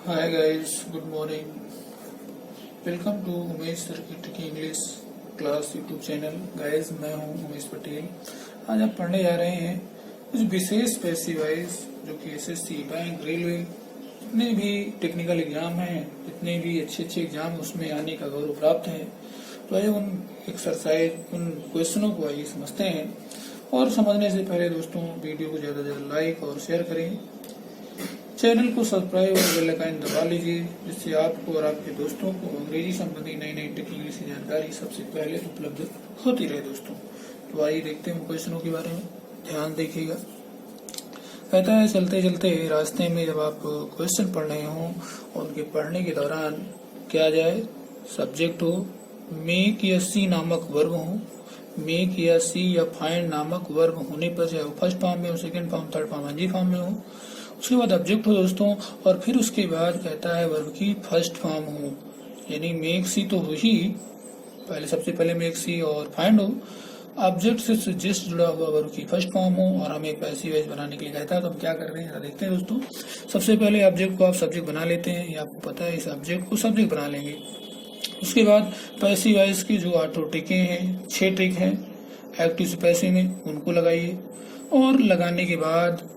Hi guys, good morning. Welcome to Umesh sir की tricky English class YouTube channel. Guys मैं हूं उमेश पटेल। आज आप पढ़ने जा रहे हैं कुछ विशेष स्पेसिफाइज जो कि एसएससी, बैंक, रेलवे, जितने भी टेक्निकल एग्जाम हैं, जितने भी अच्छे अच्छे एग्जाम उसमें आने का गौरव प्राप्त है। तो आइए उन एक्सरसाइज, उन क्वेश्चनों को आइए समझते हैं। और समझने से पहले दोस्तों वीडियो को ज़्यादा से ज़्यादा लाइक और शेयर करें। चैनल को सब्सक्राइब और बेल आइकन दबा लीजिए, जिससे आपको और आपके दोस्तों को अंग्रेजी संबंधी नई नई टेक्निकल की जानकारी सबसे पहले उपलब्ध होती रहे दोस्तों। तो आइए देखते हैं क्वेश्चनों के बारे में, ध्यान देखिएगा। कहता है चलते चलते रास्ते में जब आप क्वेश्चन पढ़ रहे हों और उनके पढ़ने के दौरान क्या जाए, सब्जेक्ट हो मेक या सी नामक वर्ब हो, मेक या सी या फाइंड नामक वर्ब होने पर चाहे वो फर्स्ट फॉर्म में हो, second form, third form, ing form में हो, उसके बाद ऑब्जेक्ट हो दोस्तों, और फिर उसके बाद कहता है वर्ब की फर्स्ट फॉर्म हो, यानी मेक सी तो हो ही, पहले सबसे पहले मेक सी और फाइंड हो, ऑब्जेक्ट से सजेस्ट जुड़ा हुआ वर्ब की फर्स्ट फॉर्म हो, और हमें पैसिव वॉइस बनाने के लिए कहता है। तो हम क्या कर रहे हैं देखते हैं दोस्तों। सबसे पहले ऑब्जेक्ट को आप सब्जेक्ट बना लेते हैं, ये आपको पता है, इस ऑब्जेक्ट को सब्जेक्ट बना लेंगे। उसके बाद पैसिव वॉइस की जो 8 ट्रिकें हैं, 6 ट्रिक हैं एक्टिव से पैसिव में, उनको लगाइए। और लगाने के बाद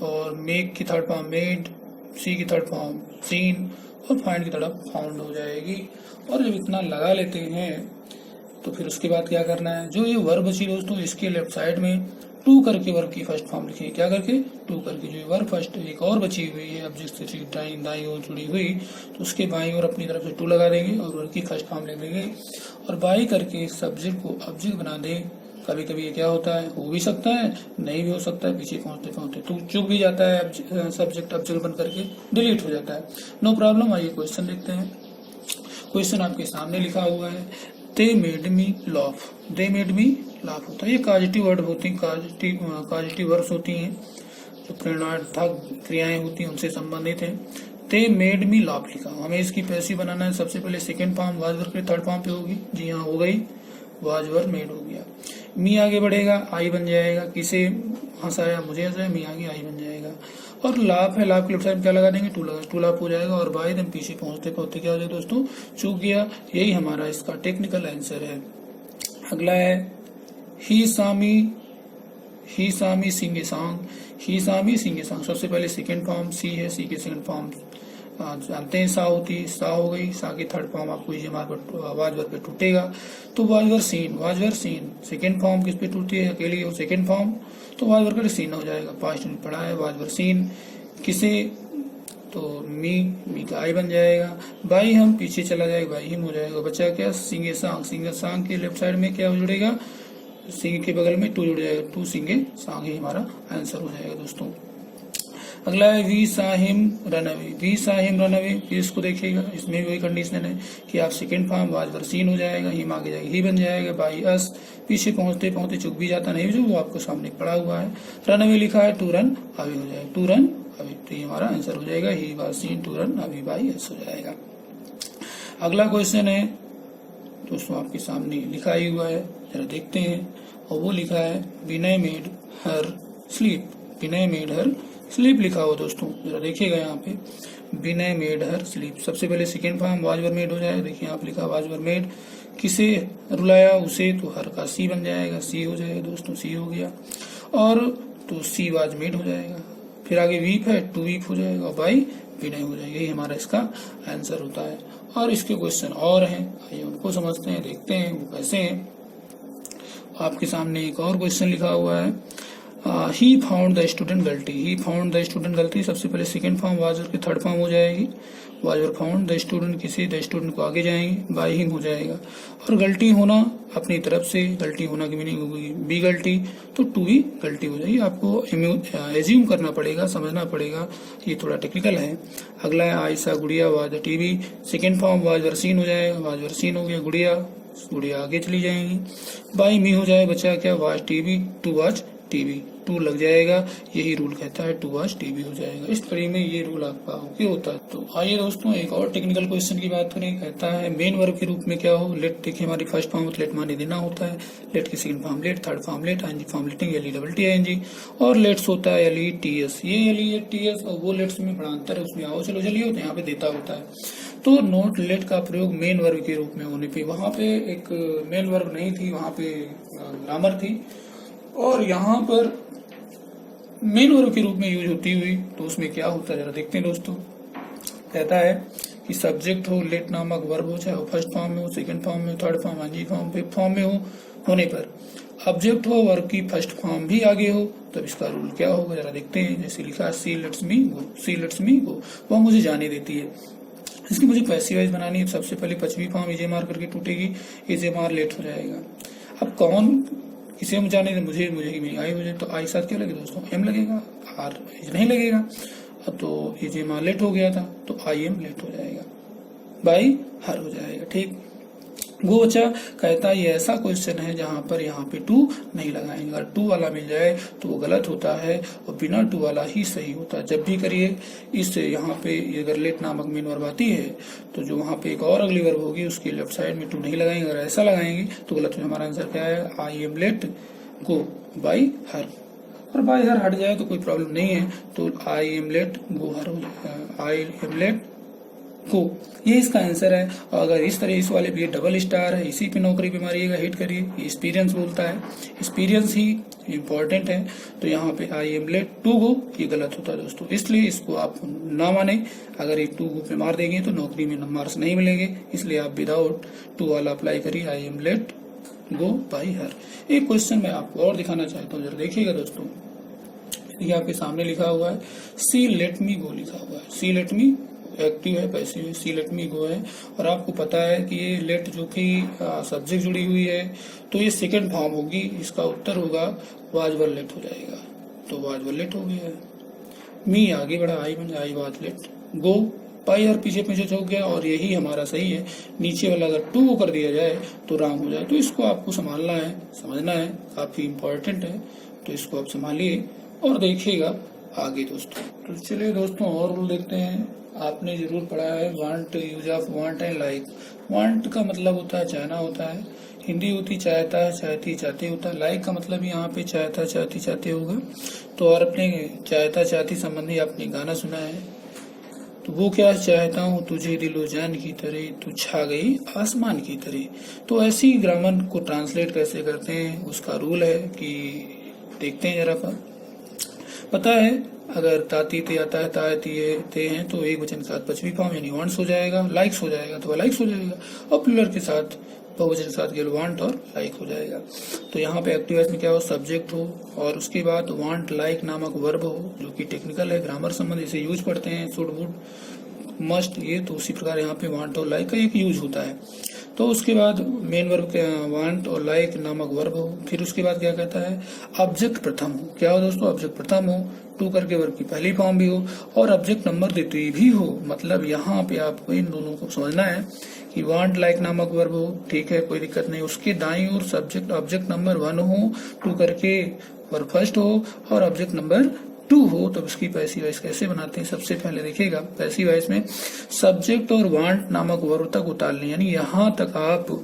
और मेक की थर्ड फॉर्म मेड, सी की थर्ड फॉर्म सीन, और फाइंड की थर्ड फाउंड हो जाएगी। और जब इतना लगा लेते हैं तो फिर उसके बाद क्या करना है, जो ये वर्ब बची दोस्तों, इसके लेफ्ट साइड में टू करके वर्ब की फर्स्ट फॉर्म लिखिए। क्या करके? टू करके। जो वर्ब फर्स्ट एक और बची हुई है ऑब्जेक्ट से दाई ओर जुड़ी हुई, तो उसके बाईं ओर अपनी तरफ से टू लगा देंगे और वर्ब की फर्स्ट फॉर्म लिख देंगे, और बाई करके सब्जेक्ट को ऑब्जेक्ट बना दें। कभी कभी ये क्या होता है, हो भी सकता है, नहीं भी हो सकता है, पीछे पहुंचते पहुंचते तो चूक भी जाता है, सब्जेक्ट ऑब्जेक्ट बन करके डिलीट हो जाता है। No problem. आइए क्वेश्चन देखते हैं। क्वेश्चन आपके सामने लिखा हुआ है, they made me laugh. They made me laugh होता है, ये कॉजेटिव वर्ड होती हैं, कॉजेटिव वर्ब्स होती हैं, जो प्रेरणार्थक क्रियाएं होती हैं उनसे संबंधित है। दे मेड मी लाफ लिखा, हमें इसकी पैसिव बनाना है। सबसे पहले सेकेंड फॉर्म वाज वर्ब के थर्ड फॉर्म पे होगी, जी हाँ हो गई, वाज वर्ब मेड हो गया। मी आगे बढ़ेगा, आई बन जाएगा, किसे हंसाया, मुझे हंसाया, मी आगे आई बन जाएगा। और लाभ है, लाभ के लेफ्ट साइड में क्या लगा देंगे, टू लाभ हो जाएगा। और बाय देन पीछे पहुंचते पहुंचते क्या हो जाएगा दोस्तों, चूक गया। यही हमारा इसका टेक्निकल आंसर है। अगला है ही सामी सिंग a song. He Sami Singh a song, सबसे पहले सेकेंड फॉर्म सी है, सी के सेकेंड फॉर्म जानते हैं, सा होती है, सा हो गई। सा की थर्ड फॉर्म आपको वाज वर्ब पे टूटेगा, तो was verb seen second form किस पे टूटती है, अकेली वो सेकेंड फॉर्म, तो वाज वर्ब का सीन हो जाएगा। पास्ट में पढ़ा है, वाज वर्ब सीन। किसे, तो मी का आई बन जाएगा। बाई हम पीछे चला जाएगा, बाई हिम हो जाएगा। बचा क्या, सिंगे सांग के लेफ्ट साइड में क्या हो जुड़ेगा, सिंग के बगल में टू जुड़ जाएगा, टू सिंगे सांग ही हमारा आंसर हो जाएगा दोस्तों। अगला है we saw him run away. We saw him run away, इसको देखिएगा, इसमें भी वही कंडीशन है कि आप second form was verb seen हो जाएगा, हिम आगे जाएगा, ही बन जाएगा। बाई अस, पीछे पहुंचते पहुंचते चुक भी जाता, नहीं जो वो आपको सामने पड़ा हुआ है। रन अवे लिखा है, टू रन अवे हो जाएगा, टू रन अवे, तो ये हमारा आंसर हो जाएगा, he was seen to run away by us हो जाएगा। अगला क्वेश्चन है दोस्तों आपके सामने लिखा ही हुआ है, जरा देखते हैं। और वो लिखा है विनय मेड हर स्लीप। विनय मेड हर स्लीप लिखा हो दोस्तों, जरा देखिएगा यहाँ पे, विनय मेड हर स्लीप। सबसे पहले second form was verb made हो जाएगा, देखिए आप लिखा वाज वर्ब मेड। किसे रुलाया, उसे, तो हर का सी बन जाएगा, सी हो जाएगा दोस्तों, सी हो गया। और तो सी वाज मेड हो जाएगा, फिर आगे वीप है, टू वीप हो जाएगा, बाई विनय हो जाएगा। यही हमारा इसका आंसर होता है। और इसके क्वेश्चन और हैं, आइए उनको समझते हैं, देखते हैं वो कैसे हैं। आपके सामने एक और क्वेश्चन लिखा हुआ है, ही फाउंड द स्टूडेंट गलती। ही फाउंड द स्टूडेंट गलती, सबसे पहले सेकेंड फॉर्म वाज वर्ब की थर्ड फॉर्म हो जाएगी, was verb found the student, किसी द स्टूडेंट को आगे जाएंगे, बाय हिम हो जाएगा। और गलती होना अपनी तरफ से, गलती होना की मीनिंग होगी बी गलती, तो टू ही गलती हो जाएगी। आपको एज्यूम करना पड़ेगा, समझना पड़ेगा, ये थोड़ा टेक्निकल है। अगला है आयशा गुड़िया was the TV. Second form was verb seen हो जाएगा, वाज वर्ब सीन हो गया, गुड़िया गुड़िया आगे चली जाएंगी, बाई मी हो जाए, बचा क्या, was TV, to was TV, to लग जाएगा, यही रूल कहता है टू वॉच टीवी हो जाएगा। इस तरीके में ये रूल आपका ओके होता है। तो आइए दोस्तों एक और टेक्निकल क्वेश्चन की बात करें। कहता है मेन वर्ब के रूप में क्या हो। लेट देखिए हमारी फर्स्ट फॉर्म लेट माने देना होता है, लेट की second form let, third form let, ING form letting LETT और लेट्स होता है LETS। ये LETS और वो लेट्स में बड़ा अंतर है, उसमें आओ चलो चलिए होता है, यहाँ पे देता होता है। तो नोट लेट का प्रयोग मेन वर्ब के रूप में होने पे, वहां पे एक मेन वर्ब नहीं थी, वहां पे ग्रामर थी, और यहाँ पर मेन वर्ब के रूप में यूज होती हुई तो उसमें क्या होता है जरा देखते हैं दोस्तों। कहता है कि सब्जेक्ट हो लेट नामक वर्ब हो, चाहे वो फर्स्ट फॉर्म में हो, सेकंड फॉर्म में हो, third form, ING form, fifth form में हो, होने पर ऑब्जेक्ट हो वर्ब की फर्स्ट फॉर्म भी आगे हो, तब इसका रूल क्या होगा जरा देखते हैं। जैसे लिखा see let's me go, see let's मी गो, वह मुझे जाने देती है। इसकी मुझे पैसिव वॉइस बनानी है। सबसे पहले पचवी फॉर्म एजेमार करके टूटेगी, एजेमार लेट हो जाएगा। अब कौन किसे हम जाने, मुझे आई हो जाए तो आई साथ क्या लगे दोस्तों, एम लगेगा, आर नहीं लगेगा। अब तो एजेमार लेट हो गया था तो आई एम लेट हो जाएगा, बाई हर हो जाएगा। ठीक वो बच्चा कहता है ये ऐसा क्वेश्चन है जहां पर यहाँ पे टू नहीं लगाएंगे। अगर टू वाला मिल जाए तो वो गलत होता है और बिना टू वाला ही सही होता है। जब भी करिए इस यहाँ पे अगर लेट नामक मेन वर्ब आती है तो जो वहां पे एक और अगली वर्ब होगी उसकी लेफ्ट साइड में टू नहीं लगाएंगे। अगर ऐसा लगाएंगे तो गलत होगा। हमारा आंसर क्या है, आई am let go by her. और बाई हर हट जाए तो कोई प्रॉब्लम नहीं है, तो आई एम लेट गो हर हो जाएगा, आई एम लेट को, ये इसका आंसर है। और अगर इस तरह इस वाले पे डबल स्टार है, इसी पे नौकरी पे मारिएगा, हिट करिए, ये एक्सपीरियंस बोलता है, एक्सपीरियंस ही इम्पोर्टेंट है। तो यहाँ पे I am let to go ये गलत होता है दोस्तों, इसलिए इसको आप ना माने। अगर एक टू गो पे मार देंगे तो नौकरी में मार्क्स नहीं मिलेंगे, इसलिए आप विदाउट टू वाला अप्लाई करिए, आई am let go by her. एक क्वेश्चन मैं आपको और दिखाना चाहता हूँ, जरा देखिएगा दोस्तों। ये आपके सामने लिखा हुआ है सी लेट मी गो लिखा हुआ है। सी लेट मी एक्टिव है, पैसिव है, सी लेट मी गो है। और आपको पता है कि ये लेट जो कि सब्जेक्ट जुड़ी हुई है तो ये सेकंड फॉर्म होगी, इसका उत्तर होगा वाज वर लेट हो जाएगा। तो वाज वर लेट हो गया है। मी आगे बढ़ा, आई बन आई वाज लेट, गो पाई और पीछे पीछे चौक गया, और यही हमारा सही है। नीचे वाला अगर टू को कर दिया जाए तो रॉन्ग हो जाए। तो इसको आपको संभालना है, समझना है, काफी इम्पोर्टेंट है। तो इसको आप संभालिए और देखिएगा आगे दोस्तों। तो चलिए दोस्तों और रूल देखते हैं। आपने जरूर पढ़ा है want, use of want and like. Want का मतलब होता है चाहना होता है, हिंदी होती चाहता है, चाहती चाहते होता है। लाइक का मतलब यहाँ पे चाहता चाहती चाहते होगा। तो और अपने चाहता चाहती संबंधी आपने गाना सुना है, तो वो क्या चाहता हूँ तुझे दिलो जान की तरह, तू छा गई आसमान की तरह। तो ऐसी ग्रामर को ट्रांसलेट कैसे करते हैं उसका रूल है कि देखते हैं जरा। पता है अगर ताती ते आता है ताए तिए ते हैं तो एक वचन के साथ पचवी फॉर्म यानी वांट्स हो जाएगा, लाइक्स हो जाएगा तो लाइक्स हो जाएगा, और प्लूरल के साथ बहुवचन के साथ केवल वांट और लाइक हो जाएगा। तो यहाँ पे एक्टिव वॉइस में क्या हो, सब्जेक्ट हो और उसके बाद वांट लाइक नामक वर्ब हो जो कि टेक्निकल है, ग्रामर संबंध इसे यूज पढ़ते हैं, शुड वुड मस्ट ये। तो उसी प्रकार यहाँ पे वांट और लाइक का एक यूज होता है। तो उसके बाद मेन वर्ब वांट और लाइक नामक वर्ब हो। फिर उसके बाद क्या कहता है, ऑब्जेक्ट प्रथम हो। क्या हो दोस्तों, ऑब्जेक्ट प्रथम हो, टू करके वर्ब की पहली फॉर्म भी हो और ऑब्जेक्ट नंबर देते भी हो। मतलब यहाँ पे आपको इन दोनों को समझना है कि वांट लाइक नामक वर्ब हो, ठीक है, कोई दिक्कत नहीं। उसके दाईं ओर सब्जेक्ट ऑब्जेक्ट नंबर 1 हो, टू करके वर्ब फर्स्ट हो और ऑब्जेक्ट नंबर 2 हो। तो इसकी पैसिव वॉइस कैसे बनाते हैं, सबसे पहले देखिएगा। पैसिव वॉइस में सब्जेक्ट और वांट नामक वर्ब तक उतार लें, यानी यहाँ तक आप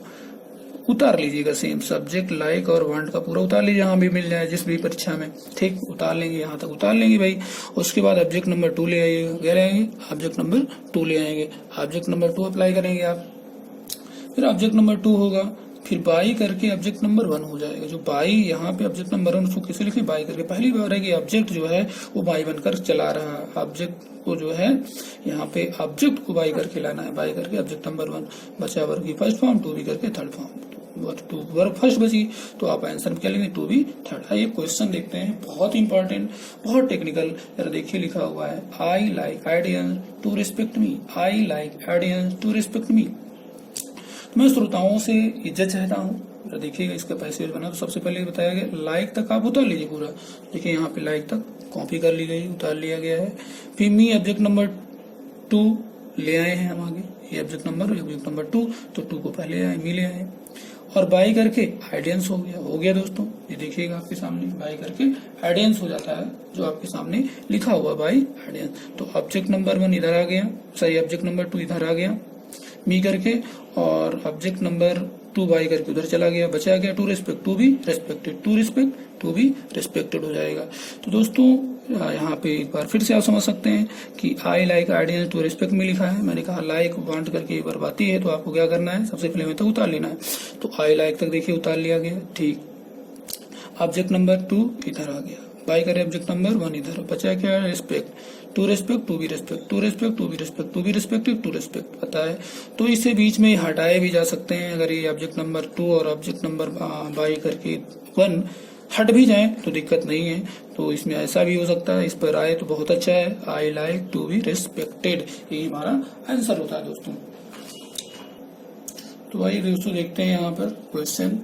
उतार लीजिएगा। सेम सब्जेक्ट लाइक और वांट का पूरा उतार लीजिए, जहां भी मिल जाए जिस भी परीक्षा में, ठीक, उतार लेंगे, यहाँ तक उतार लेंगे भाई। उसके बाद ऑब्जेक्ट नंबर 2 ले आइएगा, क्या ले आएंगे, ऑब्जेक्ट नंबर 2 ले आएंगे। ऑब्जेक्ट नंबर 2 अप्लाई करेंगे आप, फिर ऑब्जेक्ट नंबर 2 होगा, फिर बाई करके ऑब्जेक्ट नंबर 1 हो जाएगा। जो बाई यहाँ पे ऑब्जेक्ट नंबर 1 उसको कैसे लिखे, बाई करके। पहली बार है कि ऑब्जेक्ट जो है वो बाई बनकर चला रहा है, ऑब्जेक्ट को जो है यहाँ पे ऑब्जेक्ट को बाई करके लाना है, बाई करके ऑब्जेक्ट नंबर 1 बचा, वर्ब की फर्स्ट फॉर्म, टू भी करके third form, to verb first बची, तो आप आंसर क्या लेंगे, टू भी थर्ड। ये क्वेश्चन देखते हैं, बहुत इंपॉर्टेंट, बहुत टेक्निकल। जरा देखिए लिखा हुआ है, I like audience to respect me, I like audience to respect me. मैं श्रोताओं से इज्जत चाहता हूँ। देखिएगा इसका पैसेज बना, तो सबसे पहले बताया गया लाइक तक आप उतार लीजिए पूरा। देखिए यहाँ पे लाइक तक कॉपी कर ली गई, उतार लिया गया है। फिर मी ऑब्जेक्ट नंबर 2 ले आए हैं हम आगे, ये ऑब्जेक्ट नंबर 2, तो 2 को पहले आए, मी ले आए। और बाई करके आइडेंस हो गया दोस्तों। ये देखिएगा आपके सामने बाई करके आइडेंस हो जाता है, जो आपके सामने लिखा हुआ बाई आइडेंस। तो ऑब्जेक्ट नंबर 1 इधर आ गया, सॉरी ऑब्जेक्ट नंबर 2 इधर आ गया मी करके, और ऑब्जेक्ट नंबर 2 बाई करके उधर चला गया, बचा गया to respect to be respected, to respect to be respected हो जाएगा। तो दोस्तों यहाँ पे एक बार फिर से आप समझ सकते हैं कि आई लाइक आइडियंस टू रिस्पेक्ट में लिखा है। मैंने कहा लाइक वांट करके एक बार बाती है, तो आपको क्या करना है, सबसे पहले में तो उतार लेना है। तो आई लाइक तक देखिए उतार लिया गया, ठीक। ऑब्जेक्ट नंबर 2 इधर आ गया, बाई करे ऑब्जेक्ट नंबर 1 इधर, बचा क्या है respect to respect to be respect, to respect to be respect, to be respected to respect पता है। तो इससे बीच में हटाए भी जा सकते हैं, अगर ये ऑब्जेक्ट नंबर 2 और ऑब्जेक्ट नंबर बाई करके 1 हट भी जाए तो दिक्कत नहीं है। तो इसमें ऐसा भी हो सकता है, इस पर आए तो बहुत अच्छा है, I like to be respected, यही हमारा आंसर होता है दोस्तों। तो आइए दोस्तों देखते हैं यहाँ पर क्वेश्चन,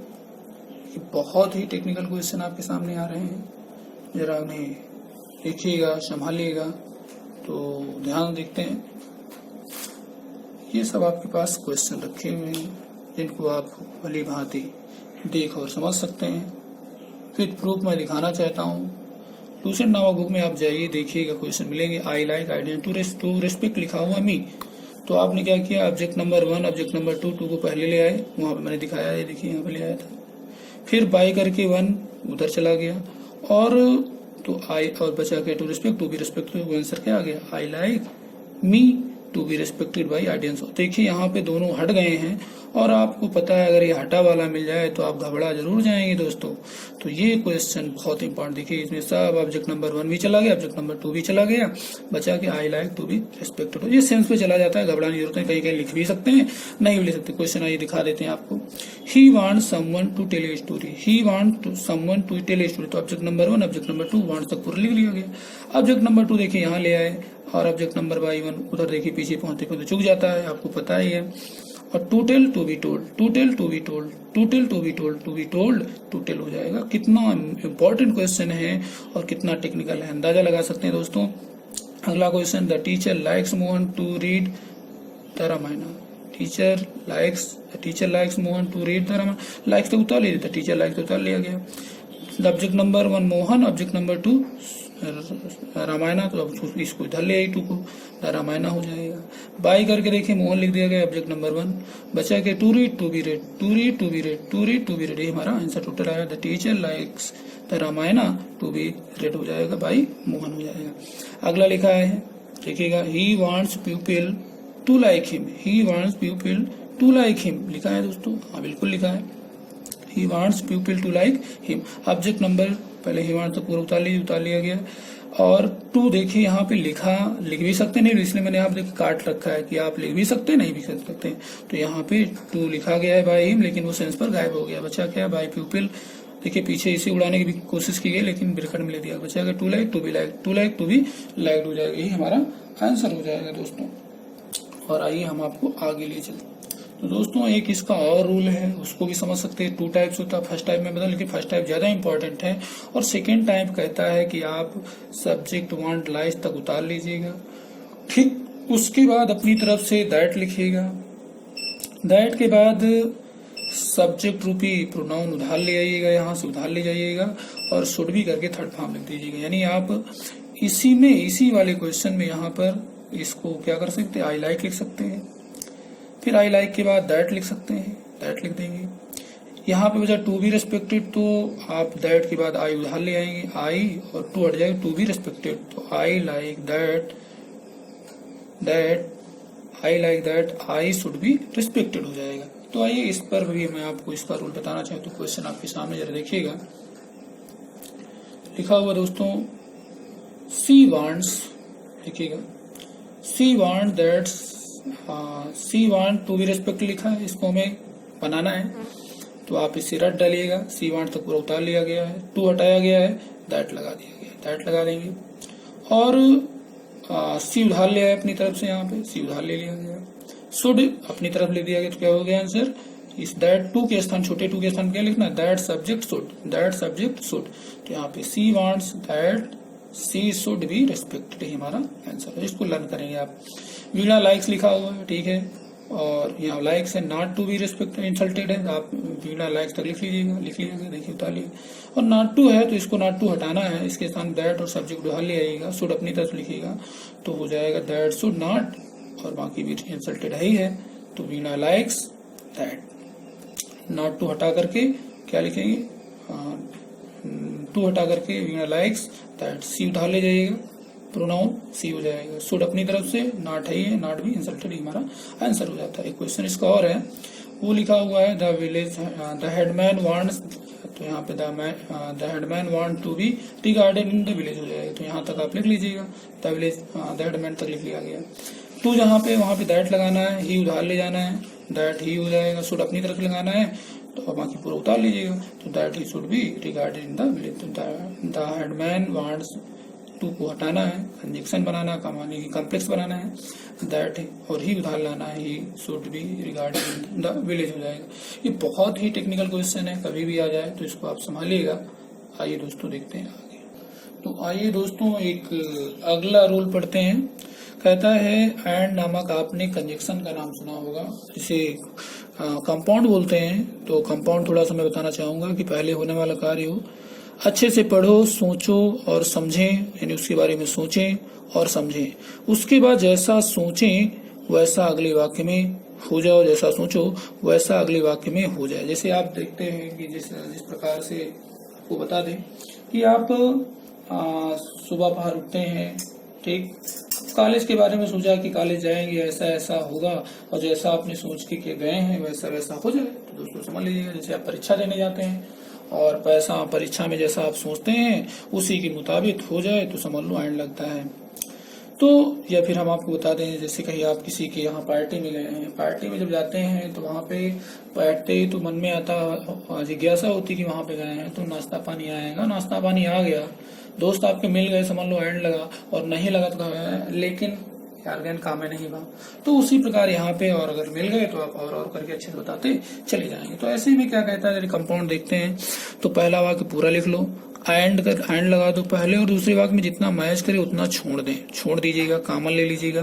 बहुत ही टेक्निकल क्वेश्चन आपके सामने आ रहे हैं, जरा उन्हें देखिएगा, संभालिएगा। तो ध्यान देखते हैं, ये सब आपके पास क्वेश्चन रखे हुए हैं जिनको आप भली भांति देख और समझ सकते हैं। फिर प्रूफ मैं दिखाना चाहता हूँ, ट्यूशन नामक बुक में आप जाइए, देखिएगा क्वेश्चन मिलेंगे। I like identity to respect लिखा हुआ मी, तो आपने क्या किया, ऑब्जेक्ट नंबर 1 ऑब्जेक्ट नंबर 2 को पहले ले आए, वहां पर मैंने दिखाया है, देखिए यहाँ पे ले आया था। फिर बाई करके 1 उधर चला गया, और तो आई और बचा के to respect to be respect, तो आंसर क्या आ गया, I like me to be respected by audience. देखिए यहाँ पे दोनों हट गए हैं, और आपको पता है अगर ये हटा वाला मिल जाए तो आप घबरा जरूर जाएंगे दोस्तों। तो ये क्वेश्चन बहुत इंपॉर्टेंट, देखिए इसमें सब ऑब्जेक्ट नंबर 1 भी चला गया, ऑब्जेक्ट नंबर 2 भी चला गया, बचा के I like to be respected. ये सेंस पे चला जाता है, घबराने की जरूरत है, कहीं कहीं लिख भी सकते हैं, नहीं भी लिख सकते। क्वेश्चन आइए दिखा देते हैं आपको। He want someone to tell a story, he want someone to tell a story, तो object number 1 object number 2 want तक पूरा लिख लिया गया। ऑब्जेक्ट नंबर 2 देखिए यहाँ ले आए, और ऑब्जेक्ट नंबर बाई 1 उधर देखिए पीछे पहुंचते पहुंचते चुक जाता है, आपको पता ही है। और to tell to be told, to tell to be told, to tell to be told, to be told to tell हो जाएगा। कितना इंपॉर्टेंट क्वेश्चन है और कितना टेक्निकल है, अंदाजा लगा सकते हैं दोस्तों। अगला question, the teacher likes Mohan to read the Ramayana, teacher likes Mohan to read the Ramayana, likes तो उतार लिया, टीचर लाइक्स तो उतार लिया गया। The object number 1 Mohan, object number 2 Ramayana, तो अब इसको इधर ले आई 2 को, रामायण हो जाएगा। बाई करके देखिए मोहन लिख दिया गया, ऑब्जेक्ट नंबर 1, बचा के to read to be read, to read to be read, to read to be read, ये हमारा आंसर टोटल आया। The teacher likes the Ramayana to be read हो जाएगा, बाई मोहन हो जाएगा। अगला लिखा है, देखिएगा, he wants people to like him, he wants people to like him लिखा है दोस्तों, हाँ बिल्कुल लिखा है, he wants people to like him. Object number पहले ही वांट्स तो पूरा उतार लिया गया, और 2 देखिए यहाँ पे लिख भी सकते नहीं, इसलिए मैंने यहाँ पे काट रखा है कि आप लिख भी सकते नहीं भी कर सकते। तो यहाँ पे 2 लिखा गया है बाय हिम, लेकिन वो सेंस पर गायब हो गया, बचा क्या बाय पीपल। देखिए पीछे इसे उड़ाने की भी कोशिश की गई, लेकिन बिरखड़ में ले दिया, बचा गया to like to be like, to like to be like हो जाएगा, यही हमारा आंसर हो जाएगा दोस्तों। और आइए हम आपको आगे ले चलते। तो दोस्तों एक इसका और रूल है, उसको भी समझ सकते हैं। 2 टाइप्स होता है, फर्स्ट टाइप में बता, लेकिन फर्स्ट टाइप ज्यादा इंपॉर्टेंट है, और सेकेंड टाइप कहता है कि आप सब्जेक्ट वांट लाइज तक उतार लीजिएगा, ठीक उसके बाद अपनी तरफ से दैट लिखिएगा, दैट के बाद सब्जेक्ट रूपी प्रोनाउन उधार ले आइएगा, यहाँ से उधार ले जाइएगा, और शुड भी करके थर्ड फॉर्म लिख दीजिएगा। यानी आप इसी वाले क्वेश्चन में यहाँ पर इसको क्या कर सकते हैं, आई लाइक लिख सकते हैं, फिर आई लाइक के बाद दैट लिख सकते हैं, दैट लिख देंगे। यहाँ पे बचा टू बी रेस्पेक्टेड, तो आप दैट के बाद आई उधार ले आएंगे, आई और 2 हट जाएगा, टू बी रेस्पेक्टेड, तो I like that, I like that I should be respected हो जाएगा। तो आइए इस पर भी मैं आपको इसका रूल बताना चाहता हूँ। क्वेश्चन आपके सामने जरा देखिएगा, लिखा हुआ दोस्तों, सी वांट्स, देखिएगा she want that, she want to be respect लिखा है, इसको हमें बनाना है, तो आप इसे रट डालिएगा। सी वांट तक पूरा उतार लिया गया है, 2 हटाया गया है, दैट लगा दिया गया, दैट लगा देंगे, और सी उधार ले आए अपनी तरफ से, यहाँ पे सी उधार ले लिया गया, शुड अपनी तरफ ले दिया गया, तो क्या हो गया आंसर, इस दैट 2 के स्थान, छोटे 2 के स्थान क्या लिखना, that subject should, that subject should, तो यहाँ पे she wants that she should be respected, ही हमारा आंसर है। इसको लर्न करेंगे आप। वीणा लाइक्स लिखा हुआ है, ठीक है, और यहाँ लाइक्स है not to be respect insulted है, आप बिना लाइक्स तक लिख लीजिएगा, देखिए उतार लिए। और नॉट टू है तो इसको नॉट टू हटाना है, इसके साथ दैट और सब्जेक्ट उधार ले आइएगा, शुड अपनी तरफ लिखिएगा तो हो जाएगा दैट शुड नॉट, और बाकी भी इंसल्टेड है ही है तो बिना लाइक्स दैट। नॉट टू हटा करके क्या लिखेंगे, टू हटा करके बिना लाइक्स दैट, सी उधार ले जाइएगा, प्रोनाउन सी हो जाएगा, शुड अपनी तरफ से, नॉट है, नॉट भी इंसल्टेड ही हमारा आंसर हो जाता है। एक क्वेश्चन इसका और है, वो लिखा हुआ है the village the headman wants, तो यहाँ पे the headman want to be regarded in the village हो जाएगा, तो यहाँ तक आप लिख लीजिएगा, द विलेज द हेडमैन तक लिख लिया गया। टू जहाँ पे वहां पे दैट लगाना है, ही उधार ले जाना है, दैट ही हो जाएगा, शुड अपनी तरफ लगाना है तो बाकी पूरा उतार लीजिएगा, तो that he should be regarded in the village. The headman wants, to को हटाना है, कंजक्शन बनाना है, कमाने की कॉम्प्लेक्स बनाना है, दैट और ही उधार लाना है, ही should be regarded in the village हो जाएगा। ये बहुत ही टेक्निकल क्वेश्चन है, कभी भी आ जाए तो इसको आप संभालिएगा। आइए दोस्तों देखते हैं आगे। तो आइए दोस्तों एक अगला रूल पढ़ते हैं। कहता है एंड नामक, आपने कंजक्शन का नाम सुना होगा, इसे कंपाउंड बोलते हैं। तो कंपाउंड थोड़ा सा मैं बताना चाहूंगा कि पहले होने वाला कार्य हो, अच्छे से पढ़ो, सोचो और समझें, यानी उसके बारे में सोचें और समझें। उसके बाद जैसा सोचें वैसा अगले वाक्य में हो जाओ, जैसा सोचो वैसा अगले वाक्य में हो जाए। जैसे आप देखते हैं कि जिस प्रकार से आपको बता दें कि आप सुबह पहर उठते हैं, ठीक, कॉलेज के बारे में सोचा कि कॉलेज जाएंगे, ऐसा ऐसा होगा, और जैसा आपने सोच के गए हैं वैसा वैसा हो जाए, तो दोस्तों समझ लीजिएगा। जैसे आप परीक्षा देने जाते हैं और पैसा परीक्षा में जैसा आप सोचते हैं उसी के मुताबिक हो जाए तो समझ लो एंड लगता है। तो या फिर हम आपको बता दें, जैसे कहीं आप किसी के यहाँ पार्टी में गए हैं, पार्टी में जब जाते हैं तो वहाँ पे बैठते ही तो मन में आता जिज्ञासा होती कि वहाँ पे गए हैं तो नाश्ता पानी आएगा, नाश्ता पानी आ गया, दोस्त आपके मिल गए, समझ लो एंड लगा, और नहीं लगा तो लेकिन यार गैन काम है नहीं बा। तो उसी प्रकार यहाँ पे और अगर मिल गए तो आप और करके अच्छे से बताते चले जाएंगे। तो ऐसे में क्या कहता है, कंपाउंड देखते हैं तो पहला वाक्य पूरा लिख लो, एंड लगा दो, पहले और दूसरे वाक्य में जितना मैच करे उतना छोड़ दीजिएगा, कॉमन ले लीजिएगा,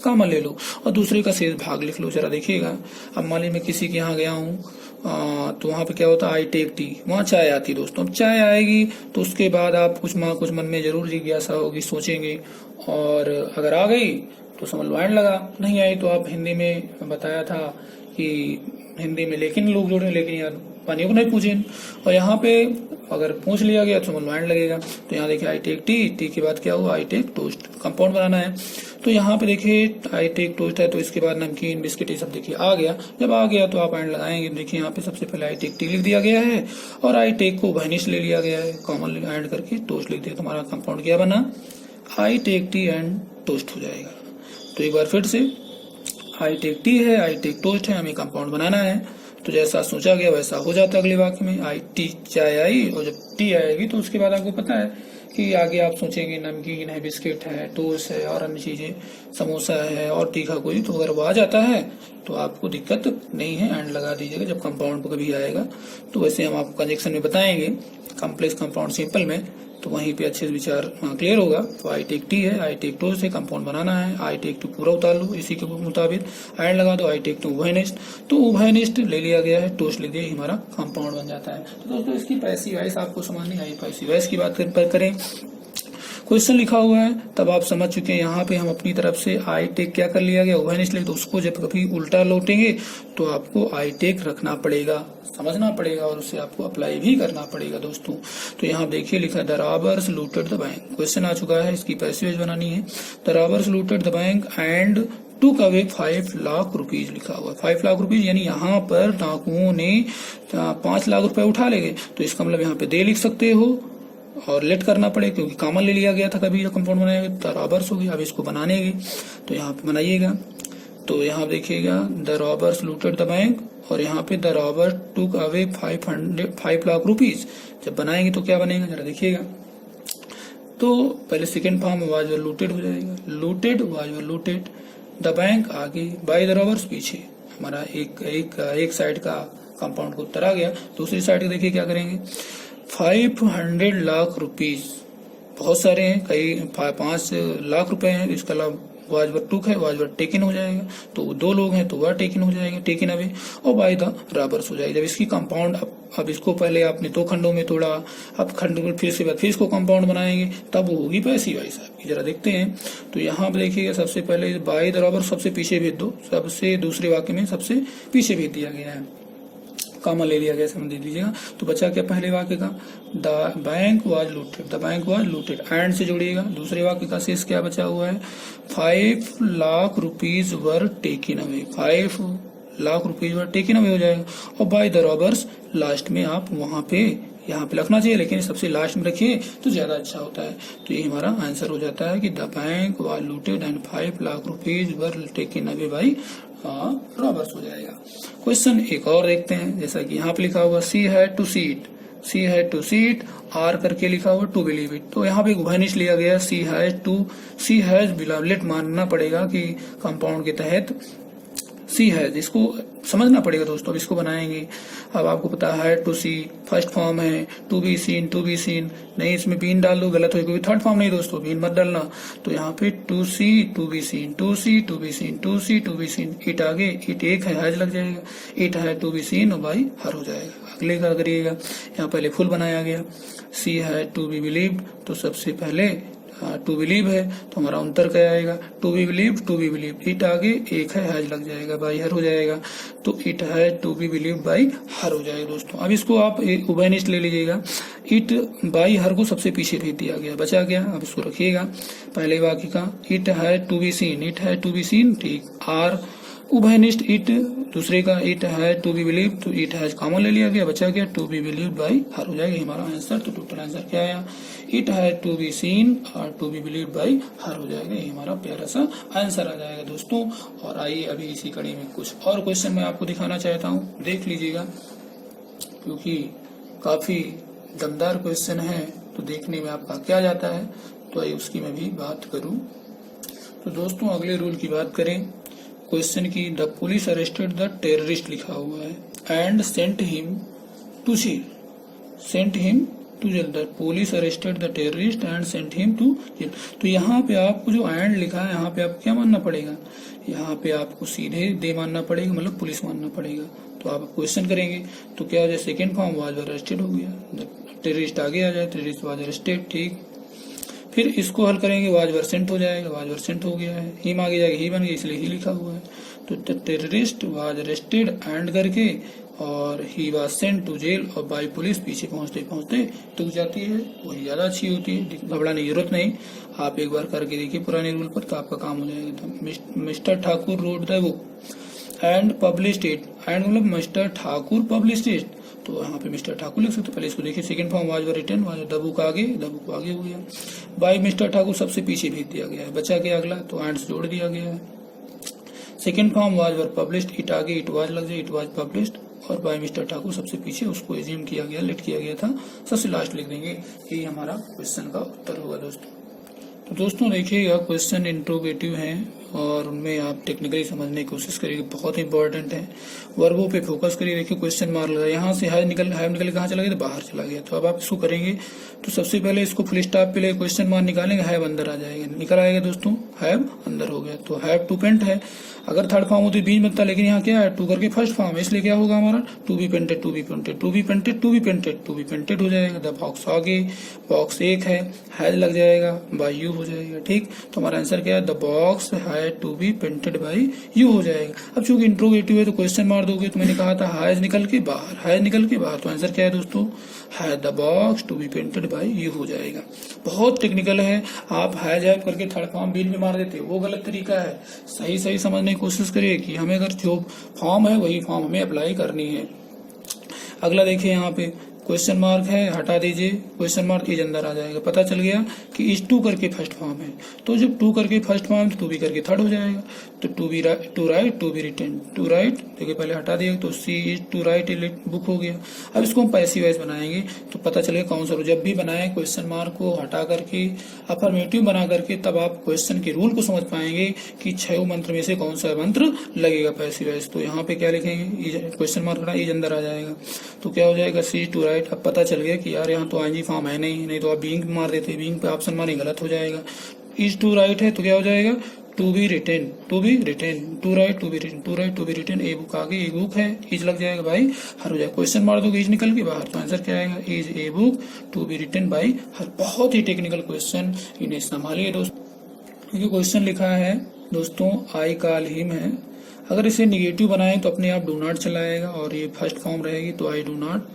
कॉमन ले लो और दूसरे का शेष भाग लिख लो। जरा देखिएगा, अब मान लीजिए मैं किसी के यहाँ गया हूँ तो वहां पे क्या होता है, आई टेक टी, वहां चाय आती दोस्तों। अब चाय आएगी तो उसके बाद आप कुछ मन में जरूर जिज्ञासा होगी, सोचेंगे, और अगर आ गई तो समझ लो एंड लगा, नहीं आई तो आप हिंदी में बताया था कि हिंदी में लेकिन लोग जोड़े, लेकिन यार पानी को नहीं पूछे, और यहाँ पे अगर पूछ लिया गया तो समझ लो एंड लगेगा। तो यहाँ देखिए आई टेक टी, टी के बाद क्या हुआ, आई टेक टोस्ट, कंपाउंड बनाना है। तो यहाँ पे देखिए आई टेक टोस्ट है तो इसके बाद नमकीन बिस्किट ये सब देखिए आ गया, जब आ गया तो आप एंड लगाएंगे। देखिए यहाँ पे सबसे पहले आई टेक टी लिख दिया गया है और आई टेक को वैनिश ले लिया गया है, कॉमन एंड करके टोस्ट लिख दिया, तो हमारा कंपाउंड क्या बना, I take tea and toast हो जाएगा। तो एक बार फिर से, आई टेक टी है, आई टेक टोस्ट है, हमें कंपाउंड बनाना है, तो जैसा सोचा गया वैसा हो जाता है अगले वाक्य में। आई टी चाय आई, और जब टी आएगी तो उसके बाद आपको पता है कि आगे आप सोचेंगे नमकीन है, बिस्किट है, टोस्ट है और अन्य चीजें, समोसा है और तीखा कोई, तो अगर वो आ जाता है तो आपको दिक्कत नहीं है, एंड लगा दीजिएगा जब कंपाउंड को कभी आएगा। तो वैसे हम आपको कंजक्शन में बताएंगे, कॉम्प्लेक्स कंपाउंड सिंपल में, तो वहीं पे अच्छे से विचार क्लियर होगा। तो आई टेक टी है, आई टेक टोस्ट है, कंपाउंड बनाना है, आई टेक टू पूरा उतार लो इसी के मुताबिक, एंड लगा दो, आई टेक टू उभयनिष्ठ, तो उभयनिष्ठ ले लिया गया है, टोस्ट ले दिया, हमारा कंपाउंड बन जाता है। तो दोस्तों इसकी पैसिव वॉइस आपको समझनी आई, पैसिव वॉइस की बात करें, क्वेश्चन लिखा हुआ है तब आप समझ चुके हैं। यहाँ पे हम अपनी तरफ से आई टेक क्या कर लिया गया, उभयनिष्ठ लिख, तो उसको जब कभी उल्टा लौटेंगे तो आपको आई टेक रखना पड़ेगा, समझना पड़ेगा और उसे आपको अप्लाई भी करना पड़ेगा दोस्तों। तो यहाँ देखिए लिखा है the robbers looted the bank, question आ चुका है, इसकी पैसेज बनानी है। The robbers looted the bank and took away 5 lakh rupees लिखा हुआ है, 5 लाख रुपीज, यानी यहाँ पर डाकुओं ने 5 लाख रुपए उठा ले गए, तो इसका मतलब यहाँ पे दे लिख सकते हो और लेट करना पड़े क्योंकि कॉमन ले लिया गया था, कभी कंपाउंड बनाएगा तो रॉबर्स होगी। अब इसको बनाने तो यहाँ पे बनाइएगा, तो यहाँ देखिएगा the robbers looted the bank, और यहाँ पे द रॉबर टूक अवे 5 लाख रुपीज, जब बनाएंगे तो क्या बनेगा जरा देखिएगा। तो पहले second form was were looted हो जाएगा, looted was were looted, the bank आगे, बाय द रॉबर्स पीछे, हमारा एक साइड का कंपाउंड को उत्तर आ गया। दूसरी साइड का देखिए क्या करेंगे, 500 लाख रुपीज, बहुत सारे हैं, कई 5 लाख रुपए हैं, इसका वाज वर टुक है, वाज वर टेकन हो जाएगा, तो 2 लोग हैं तो वह टेकन हो जाएगा, टेकन अवे, और बाय द रॉबर्स हो जाएगा। जब इसकी कंपाउंड अब इसको पहले आपने 2 खंडों में तोड़ा, अब खंड में फिर से बाद फिर इसको कंपाउंड बनाएंगे, तब वो होगी पैसिव वॉइस आपकी। जरा देखते हैं, तो यहाँ पे देखिएगा सबसे पहले बाय द रॉबर सबसे पीछे भेज दो, सबसे दूसरे वाक्य में सबसे पीछे भेज दिया गया है, कॉमा ले लिया गया, समझ लीजिएगा। तो बचा क्या पहले वाक्य का, the bank was looted, the bank was looted, and से जोड़िएगा। दूसरे वाक्य का शेष क्या बचा हुआ है, 5 lakh rupees were taken away, 5 lakh rupees were taken away हो जाएगा। और बाय द रॉबर्स लास्ट में आप वहां पे यहाँ पे रखना चाहिए, लेकिन सबसे लास्ट में रखिए तो ज्यादा अच्छा होता है। तो ये हमारा आंसर हो जाता है कि the bank was looted and 5 lakh rupees were taken away by robbers हो जाएगा। क्वेश्चन एक और देखते हैं, जैसा कि यहाँ पे लिखा हुआ she had to see it, she had to see it, आर करके लिखा हुआ टू बिलीव इट। तो यहाँ पे उभयनिष्ठ लिया गया, सी हैज बिलीव, लेट मानना पड़ेगा कि कंपाउंड के तहत सी हैज, इसको समझना पड़ेगा दोस्तों। अब इसको बनाएंगे, अब आपको पता है टू सी फर्स्ट फॉर्म है, टू बी सीन नहीं, इसमें बीन डाल दो, गलत हो, क्योंकि थर्ड फॉर्म नहीं दोस्तों, बीन मत डालना। तो यहाँ पे to see to be seen, to see to be seen, to see to be seen, it आगे इट एक है, हैज लग जाएगा, इट है टू बी सीन और बाई हर हो जाएगा। अगले का करिएगा, यहाँ पहले फुल बनाया गया, सी है टू बी बिलीव, तो सबसे पहले टू बिलीव है, तो हमारा उत्तर क्या आएगा, टू बी बिलीव, इट आगे एक है, हैज लग जाएगा, बाई हर हो जाएगा, तो इट है to be believe by her हो जाएगा दोस्तों। अब इसको आप उभयनिष्ठ ले लीजिएगा, इट बाई हर को सबसे पीछे भेज दिया गया, बचा गया। अब इसको रखिएगा पहले वाक्य का, इट है टू बी सीन, इट है टू बी सीन, ठीक, आर उभयनिष्ठ इट, दूसरे का इट है टू बी बिलीव, तो इट हैज कॉमन ले लिया गया, बचा गया to be believe by her हो जाएगा हमारा आंसर। तो टोटल आंसर क्या आया, इट है टू बी सीन और to be believe by her हो जाएगा, ये हमारा प्यारा सा आंसर आ जाएगा दोस्तों। और आइए अभी इसी कड़ी में कुछ और क्वेश्चन मैं आपको दिखाना चाहता हूँ, देख लीजिएगा, क्योंकि काफी दमदार क्वेश्चन है, तो देखने में आपका क्या जाता है, तो आइए उसकी मैं भी बात करूं। तो दोस्तों अगले रूल की बात करें क्वेश्चन की, the police arrested the terrorist लिखा हुआ है and sent him to jail, sent him to jail, the police arrested the terrorist and sent him to jail. तो यहाँ पे आपको जो एंड लिखा है, यहाँ पे आपको क्या मानना पड़ेगा, यहाँ पे आपको सीधे दे मानना पड़ेगा, मतलब पुलिस मानना पड़ेगा। तो आप क्वेश्चन करेंगे तो क्या हो जाए, सेकेंड फॉर्म वाज अरेस्टेड हो गया, टेररिस्ट आगे आ जाए, टेररिस्ट वाज अरेस्टेड, ठीक। फिर इसको हल करेंगे, वाज वर सेंट हो जाएगा, वाज वर सेंट हो गया है, हिम आगे जाएगा, ही बन गया, इसलिए ही लिखा हुआ है। तो टेररिस्ट वाज अरेस्टेड एंड करके और he was sent to jail, और बाई पुलिस पीछे पहुंचते पहुंचते टूट जाती है, वही ज्यादा अच्छी होती है, घबराने की जरूरत नहीं। आप एक बार करके देखिए पुराने रूल पर, तो आपका काम हो जाएगा। Mister Thakur road the book and published it, and मतलब मिस्टर ठाकुर पब्लिश्ड इट, तो यहाँ पे मिस्टर ठाकुर लिख सकते, पहले इसको देखिए, second form was were written, was the book आगे, द बुक आगे हो गया, बाय मिस्टर ठाकुर सबसे पीछे भेज दिया गया है, बचा गया अगला, तो एंड जोड़ दिया गया है। Second form was were published, it आगे इट वाज लग जाए, इट वाज पब्लिश्ड, और बाय मिस्टर ठाकुर सबसे पीछे उसको एज्यूम किया गया, लेट किया गया था, सबसे लास्ट लिख देंगे। यही हमारा क्वेश्चन का उत्तर होगा दोस्तों। तो दोस्तों देखिएगा, क्वेश्चन इंट्रोगेटिव हैं और उनमें आप टेक्निकली समझने की कोशिश करिए, बहुत इंपॉर्टेंट है। वर्बों पे फोकस करिए, देखिए क्वेश्चन मार्क लगा, यहाँ से हैव निकल कहाँ चला गया, तो बाहर चला गया। तो अब आप इसको करेंगे तो सबसे पहले इसको फुल स्टॉप पे ले क्वेश्चन मार्क निकालेंगे, हैव अंदर आ जाएगा, निकल आएगा दोस्तों, हैव अंदर हो गया। तो हैव टू पेंट है, अगर थर्ड फॉर्म होती बीच बनता, लेकिन यहाँ क्या है, टू करके फर्स्ट फॉर्म है, इसलिए क्या होगा हमारा, to be painted, to be painted, to be painted, to be painted, to be painted हो जाएगा। द बॉक्स आगे, बॉक्स एक है, हैज लग जाएगा, बाय यू हो जाएगा, ठीक। तो हमारा आंसर क्या है, the box had to be painted by you हो जाएगा। अब चूंकि इंट्रोगेटिव है तो क्वेश्चन मार दोगे, तो मैंने कहा था हैज निकल के बाहर, हैज निकल के बाहर, तो आंसर क्या है दोस्तों, had the box to be painted by you हो जाएगा। बहुत टेक्निकल है, आप हैज हैव करके थर्ड फॉर्म बीच में मार देते, वो गलत तरीका है। सही सही समझने की कोशिश करिए कि हमें अगर जो फॉर्म है वही फॉर्म हमें अप्लाई करनी है। अगला देखिए, यहाँ पे क्वेश्चन मार्क है, हटा दीजिए, क्वेश्चन मार्क इज अंदर आ जाएगा, पता चल गया कि इज टू करके फर्स्ट फॉर्म है, तो जब टू करके फर्स्ट फॉर्म, टू बी करके थर्ड हो जाएगा। तो to write to be written, to write देखिए पहले हटा दिया, तो she is to write book हो गया। अब इसको हम पैसिव वॉइस बनाएंगे तो पता चलेगा कौन सा, जब भी बनाए क्वेश्चन मार्क को हटा करके अफर्मेटिव बना करके, तब आप क्वेश्चन के रूल को समझ पाएंगे कि 6 मंत्र में से कौन सा मंत्र लगेगा पैसिव वॉइस। तो यहाँ पे क्या लिखेंगे, क्वेश्चन मार्क इज अंदर आ जाएगा, तो क्या हो जाएगा, सी टू राइट। अब पता चल गया कि यार यहाँ तो आईएनजी फॉर्म है नहीं तो आप बीइंग मार देते, बीइंग पे ऑप्शन मारे गलत हो जाएगा। इज टू राइट है तो क्या हो जाएगा, to be written, to be written, to write, to be written, to write, to be written. A book आगे ए बुक है, इज लग जाएगा भाई हर हो जाएगा। क्वेश्चन मार दो इज निकल के बाहर, तो आंसर क्या आएगा, is a book to be written by her. बहुत ही टेक्निकल क्वेश्चन, इन्हें संभालिए दोस्तों। क्योंकि क्वेश्चन लिखा है दोस्तों आई कॉल हिम है, अगर इसे निगेटिव बनाएं तो अपने आप डू नॉट चला आएगा, और ये फर्स्ट फॉर्म रहेगी तो I do not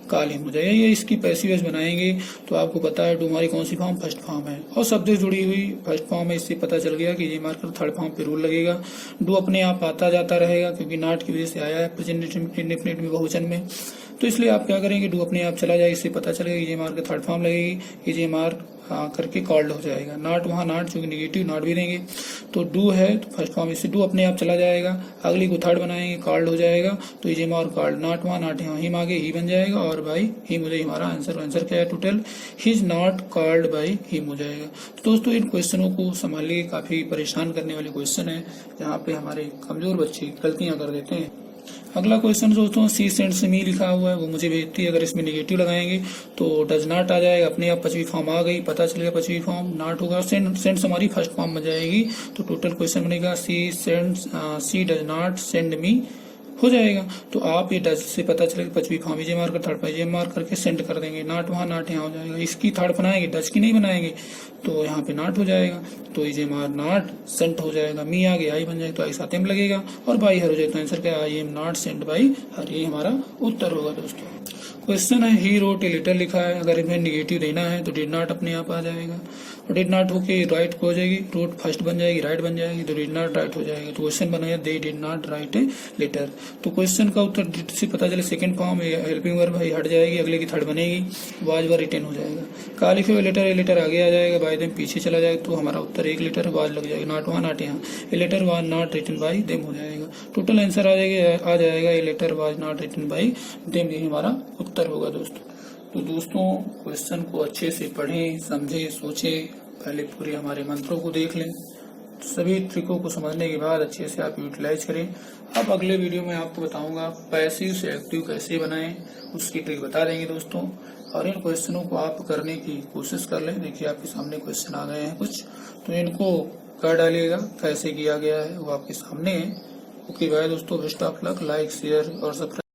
call him हो जाएगा। ये इसकी पैसिव वॉइस बनाएंगे तो आपको पता है डू हमारी कौन सी फॉर्म, फर्स्ट फॉर्म है, और शब्द जुड़ी हुई फर्स्ट फॉर्म है। इससे पता चल गया कि ये मार्कर थर्ड फॉर्म पे रूल लगेगा। डू अपने आप आता जाता रहेगा क्योंकि नॉट की वजह से आया है प्रेजेंट इंडेफिनिट में बहुवचन में, तो इसलिए आप क्या करेंगे, डू अपने आप चला जाएगा। इससे पता चलेगा ये मार्कर थर्ड फॉर्म लगेगी, ये मार्क करके कॉल्ड हो जाएगा। नॉट वहां नॉट चूंकि निगेटिव नॉट भी देंगे, तो डू है तो फर्स्ट फॉर्म, इससे डू अपने आप चला जाएगा। अगली को थर्ड बनाएंगे कॉल्ड हो जाएगा, तो ये और कॉल्ड, नॉट वहां नॉट यहाँ हिम आगे ही बन जाएगा, और बाई हिम हो जाएगा हमारा आंसर। आंसर क्या है total, his not called by him हो जाएगा। तो दोस्तों इन क्वेश्चनों को संभालिए, काफी परेशान करने वाले क्वेश्चन है, जहाँ पे हमारे कमजोर बच्चे गलतियां कर देते हैं। अगला क्वेश्चन दोस्तों सी सेंड्स मी लिखा हुआ है, वो मुझे भेजती है। अगर इसमें निगेटिव लगाएंगे तो डज नॉट आ जाएगा, अपने आप पांचवी फॉर्म आ गई, पता चलेगा पांचवी फॉर्म नॉट होगा। सेंड्स हमारी फर्स्ट फॉर्म में जाएगी, तो टोटल क्वेश्चन बनेगा she sends, she does not send me हो जाएगा। तो आप ये डज से पता चलेगा पांचवी फॉर्म, जे मार्क कर थर्ड पे जे मार्क करके सेंड कर देंगे। नॉट वहां नॉट यहाँ हो जाएगा, इसकी थर्ड बनाएंगे, डज की नहीं बनाएंगे, तो यहाँ पे नॉट हो जाएगा, तो ये मार नॉट सेंट हो जाएगा। मी आगे आई बन जाएगा, तो आई साथ में लगेगा, और बाई हर हो जाएगा। तो आंसर क्या है, I am not sent by her, ये हमारा उत्तर होगा दोस्तों। क्वेश्चन है ही रोट ए लेटर लिखा है, अगर इसमें निगेटिव देना है तो डिड नॉट अपने आप आ जाएगा, और डिड नॉट होके राइट हो जाएगी, रोट फर्स्ट बन जाएगी, राइट बन जाएगी, तो डिड नॉट राइट हो जाएगा। तो क्वेश्चन बनाया they did not write a letter, तो क्वेश्चन का उत्तर डिड से पता चले सेकंड फॉर्म हेल्पिंग वर्ब भाई हट जाएगी, अगले की थर्ड बनेगी, वाज वर रिटेन हो जाएगा। का लिखे हुए लेटर ए लेटर आगे आ जाएगा, बाय देम पीछे चला जाएगा, तो हमारा उत्तर एक लेटर वाज लग जाएगा, नॉट वहां नॉट यहाँ, a letter was not written by them हो जाएगा। टोटल आंसर आ जाएगा a letter was not written by them, ये हमारा उत्तर होगा दोस्तों। तो दोस्तों क्वेश्चन को अच्छे से पढ़ें, समझें, सोचें, पहले पूरे हमारे मंत्रों को देख लें, सभी ट्रिकों को समझने के बाद अच्छे से आप यूटिलाइज करें। अब अगले वीडियो में आपको बताऊंगा पैसिव से एक्टिव कैसे बनाएं, उसकी ट्रिक बता देंगे दोस्तों। और इन क्वेश्चनों को आप करने की कोशिश कर लें। देखिए आपके सामने क्वेश्चन आ गए हैं कुछ, तो इनको कर डालिएगा, कैसे किया गया है वो आपके सामने है। ओके बाय दोस्तों, best of luck, like share और सब्सक्राइब।